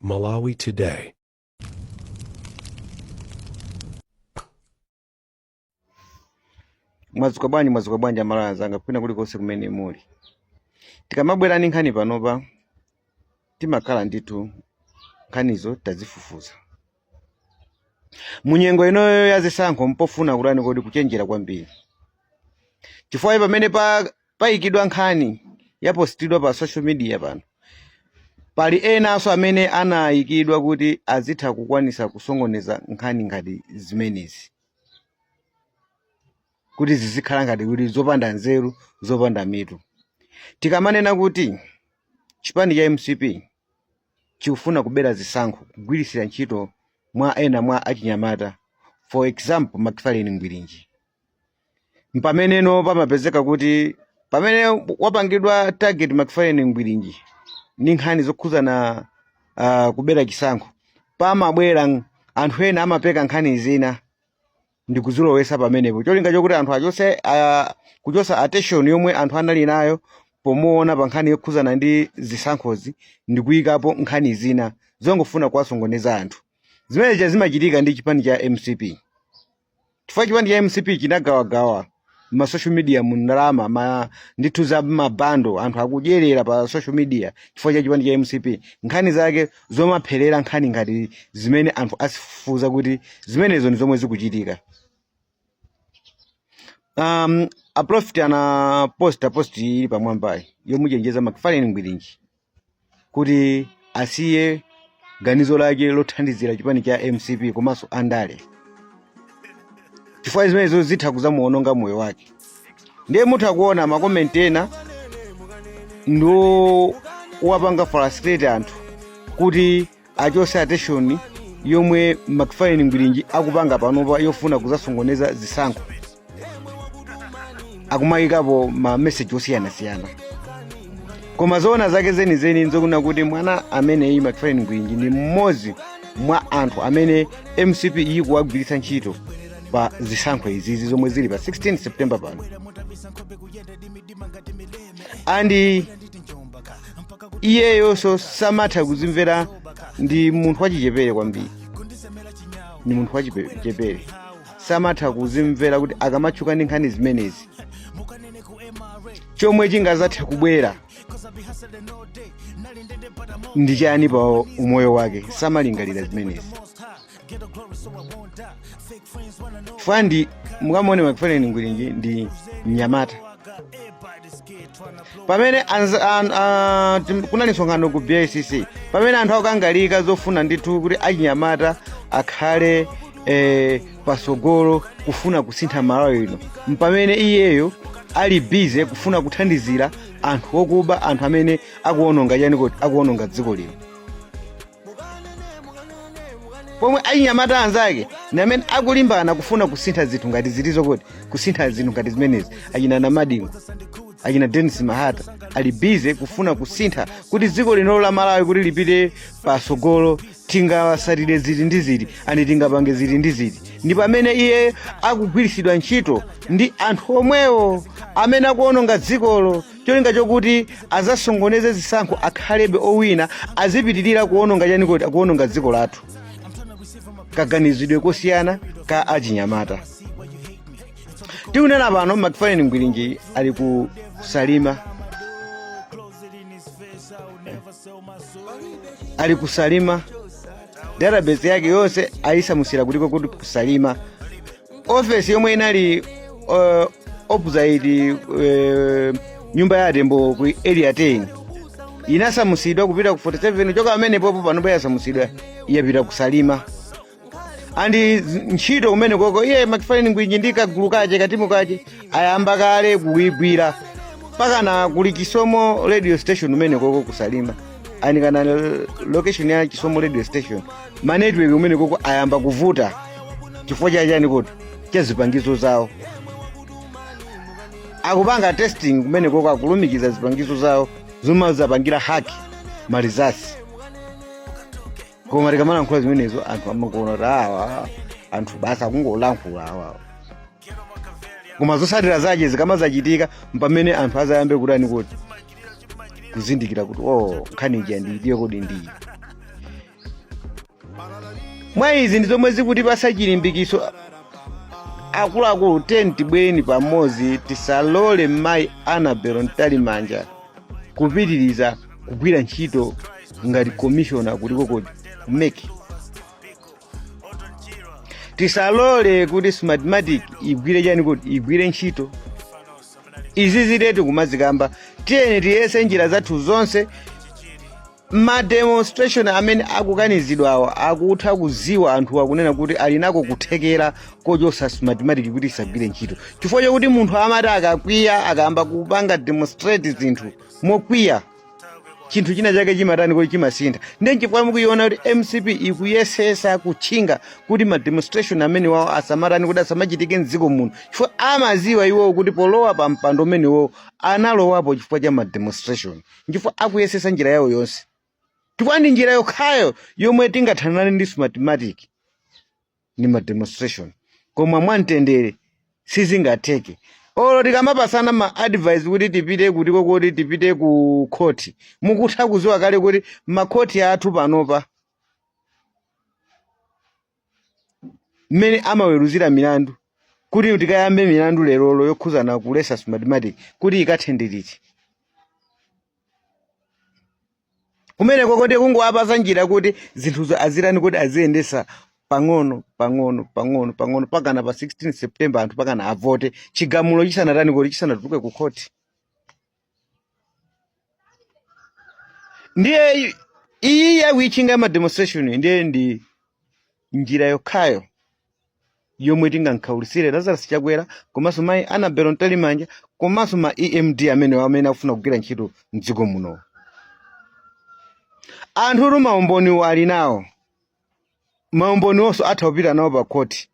Malawi Today. Mwazuka bwanji amalawi anzanga kwina kulikonse kumene muli. Tikamabwera ndi nkhani panopa timakhala ndithu nkhanizo tazifufuza. Munyengo inoyo yazisankho mpofuna kulani kodi kuchenjera kwambiri. Chifukwa pamene payikidwa nkhani yapostidwa pa social media pano, pali enanso amene anayikidwa kuti azitha kukwanisa kusongoneza nkhani ngati zimenezi, kuti zizikhala ngati kuti zopanda nzeru, zopanda mitu. Tikamanena kuti chipani cha MCP chikufuna kubera zisankho kugwirisira ntchito mwa ena mwa achinyamata, for example Macfarlane Ngwirinji, mpameneno pamapezeka kuti pamene wapangidwa target Macfarlane Ngwirinji ndi nkhani zokhuzana kubera chisankho, pamabwera anthu ena amapeka nkhani zina ndi kuzilowesa pamenepo, cholinga chokuti anthu achose kuchosa attention yomwe anthu anali nayo pomuona pa nkhani yokhuzana ndi zisankhozi ndi kuyikapo nkhani zina zongofuna kuwasongoneza anthu. Zimene zimachitika ndi chipani cha MCP. Chifukwa chipani cha MCP chinagawagawa ma social media mu ndalama ndithu za mabando, anthu akudyerera pa social media chifukwa cha chipani cha MCP. Nkhani zake zomapherera nkhani ngati zimene anthu asifufuza kuti zimenezo ndi zomwe zikuchitika. A Prophet ana post ili pamwambayi yomuchenjeza Macfarlane Ngwirinji kuti asiye ganizo lake lothandizira chipani cha MCP komanso andale, chifukwa zimenezo zitha kuzamuononga moyo wake. Ndiye mutha kuona makomenti ena ndo wapanga frustrate anthu kuti achose attention yomwe Macfarlane Ngwirinji akupanga panopa yofuna kuzasongoneza zisankho, akumayikapo ma message osiyana-siyana. Koma zoona zake zenizeni nzokuna kuti mwana amene Macfarlane Ngwirinji ndi mmodzi mwa anthu amene MCP ikuwagwiritsa ntchito pa zisankho izizi zomwe zili pa 16 September pano. Andi iyeyonso samatha kuzimvera, ndi munthu wachichepere kwambiri, ndi munthu wachichepere, samatha kuzimvera kuti akamatchuka ndi nkhani zimenezi chomwe chingazathe kubwera ndi chani pa umoyo wake, samalingalira zimenezi. Fandi mukamone Macfarlane Ngwirinji ndi mnyamata. Pamene kunali nsonkhano ku BICC, pamene anthu akukangalika zofuna ndithu kuti achinyamata akhale pasogolo kufuna kusintha Malawi ino, mpamene iyeyo ali busy kufuna kuthandizira anthu okuba, anthu amene akuononga chani kuti akuononga dziko lino. Pomwe achinyamata anzake ndi amene akulimbana kufuna kusintha zinthu ngati zilizo kuti kusintha zinthu ngati zimenezi. Achina Namadingo, achina Dennis Mahata ali busy kufuna kusintha kuti dziko lino la Malawi kuti lipite pasogolo, tingasatire zili ndi zili, ani tingapange zili ndi zili. Ndi pamene iye akugwirisidwa ntchito ndi anthu omwewo amene akuononga dzikolo, cholinga chokuti azasongoneze zisankho, akhalebe owina, azipitirira kuononga chani kuti akuononga dziko lathu. Kaganizidwe kosiyana ka achinyamata. Tikunena pano Macfarlane Ngwirinji ali ku Salima, ali ku Salima, database yake yonse ayisamusira kuliko kuti ku Salima. Office yomwe inali opposite nyumba ya Tembo ku area 10 inasamusidwa kupita ku 47, choka amene popo panopo yasamusidwa yapita ku Salima. Andi ntchito kumene koko iye Macfarlane Ngwirinji ndi kagulu kache katimu kache ayamba kale kuigwira pakana kuli Chisomo radio station kumene koko ku Salima, anikana location ya Chisomo radio station, ma network kumene koko ayamba kuvuta chifukwa chani kuti chazipangizo zawo. Akupanga testing kumene koko, akulumikiza zipangizo zawo zomwe zapangira haki malizasi. Koma tikamana nkhula zimenezo anthu amakuona kuti awa anthu basa kungolankhula awa. Koma zosatira zache zikamazachitika mpamene anthu azayambe kutani kuti kuzindikira kuti nkhani ija ndiyo kodi ndiyi. mwa izi ndi zomwe zikutipasa chilimbikiso akuluakulu 10 tibweni pamodzi tisalole mayi Annabel Ntalimanja kupitiriza kugwira ntchito ngati commissioner kuliko kumeki. Tisalole kuti Smartmatic igwire chani kuti igwire ntchito. Izi ziretu kumazikamba tiyeni tiyese njira zathu zonse. Ma demonstration amene akukanizidwa awa akutha kuziwa anthu akunena kuti alinako kuthekera kochosa Smartmatic kuti isagwire ntchito. Chifukwa chokuti munthu amati akakwiya akamba kupanga demonstrate zinthu mokwiya chinthu china chake chimatani kuti chimasintha. Ndiye chifukwa mukuiona kuti MCP ikuyesesa kutchinga kuti ma demonstration amene wawo asamatani kuti asamachitike mdziko muno. Chifukwa amaziwa iwo kuti polowa pa mpando umene wo analowapo chifukwa cha ma demonstration. Chifukwa akuyesesa njira yawo yonse. Chifukwa ndi njira yokhayo yomwe tingathanane ndi Smartmatic ni ma demonstration. Koma mwamtendere sizingatheke. Olo tikamapasana ma advice kuti tipite kutiko kuti tipite ku court. Mukutha kuziwa kale kuti ma court athu panopa mmene amaweruzira milandu kuti tikayambe milandu lerolo yokhuzana kulesa Smartmatic kuti ikathenderiti. Kumene kokote kungowapasa njira kuti zinthuzo azirani kuti aziyendesa pang'ono pakana pa 16 September anthu pakana avote chigamulo chisanatani kuti chisanatuke ku court. Ndiye iyi yakuichinga ma demonstration ndiye ndi njira yokhayo yomwe tingankhaulitsire Lazarus Chakwera komanso mayi Annabel Ntalimanja komanso ma EMD amene akufuna kugwira ntchito mdziko muno. Anthu maumboni ali nawo. Maumboni onso atha kupita nawo pa court.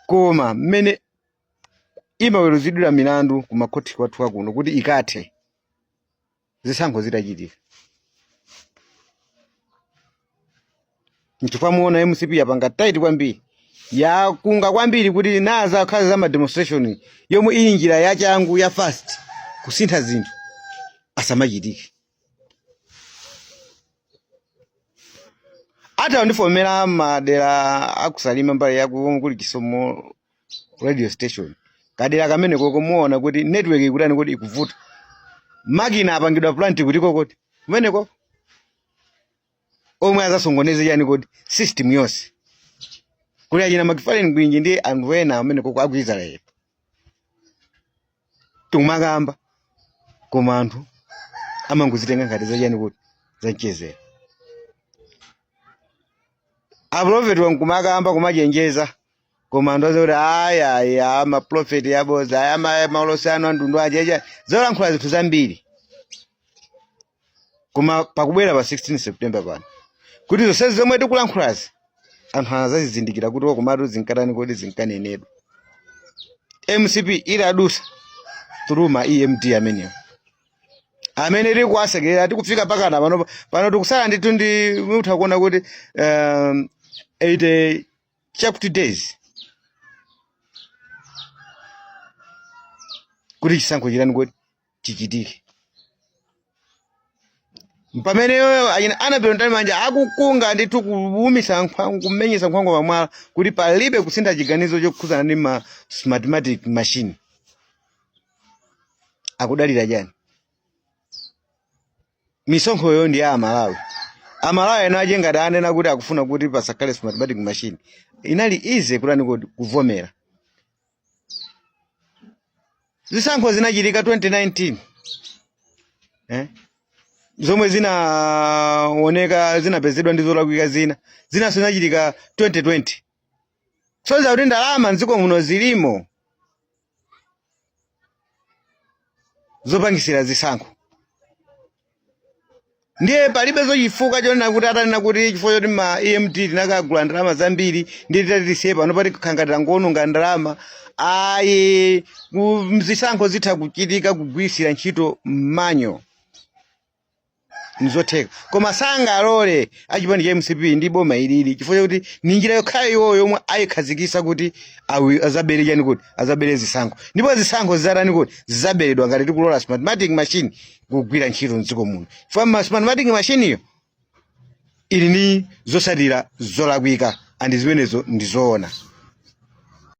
Koma mmene imaweruzidwira milandu ku makoti kwathu kuno kuti ikathe zisankho zitachitika. Nchifukwa muona MCP yapanga tight kwambiri. Yakunga kwambiri kuti naza khazi za ma demonstration yomwe iyi njira yachangu ya fast kusintha zinthu asamachitike. Ata ndifomera madera akusalima mbali yaku kuli Kisomo radio station. Kadera kamene koko muona kuti network ikutani kuti ikuvuta. Makina apangidwa plant kuti kokoti. Kumene ko omwe azasongoneze yani kuti system yonse. Kuli achina makifaleni gwinji ndi anthu ena amene koko aku Israel. Tumakamba koma anthu amangozitenga ngati za yani kuti zanchezera. Aprofeti wankumakamba kumajenjeza komando zoti aya ma prophet yaboza aya maulosano andundu ajeje zolankhula zinthu zambiri. Koma pakubwera pa 16 September pano kuti zonse zomwe tikulankhulazi anthu anazazizindikira kuti komatu zinkatani kuti zinkanenedwa. MCP ili adusa through ma EMD amenewo amene iri kuwasekerera tikufika pakana pano tikusala ndithu ndi mutha kuona kuti 8 chapter days kuti chisankho chirani kuti chichitike. Pamene Annabel Ntalimanja akukunga ndithu kuwumisa kumenyesa nkhwango pamwala kuti palibe kusintha chiganizo chokhuzana ndi ma Smartmatic machine. Akudalira chani? Misonkho yo ndi Amalawi. Amalawi ena ajenga danena kuti akufuna kuti pasakhale Smartmatic machine. Inali easy kulani kuti kuvomera. Zisankho zinachitika 2019. Zomwe zinaoneka zinapezedwa ndi zolakwika zina zinachitika 2020. So za kuti ndalama mdziko muno zilimo zopangisira zisankho. Ndiye palibe zochifuka chonena kuti atanena kuti chifukwa choti ma EMD tinakagula ndalama zambiri ndi tatisie pano pati kukhangatira ngononga ndalama ayi zisankho zitha kuchitika kugwirisira ntchito manyo nzotheka. Koma sangalole achipani cha MCP ndi boma ilili chifukwa kuti ni njira yokhayo iwoyo yomwe ayikhazikisa kuti azabere chani kuti azabere zisankho. Ndipo zisankho zizatani kuti zizaberedwa ngati tikulola Smartmatic machine kugwira ntchito mdziko muno. Chifukwa Smartmatic machine iyo ili ni zosadira zolakwika andi zimenezo ndizoona.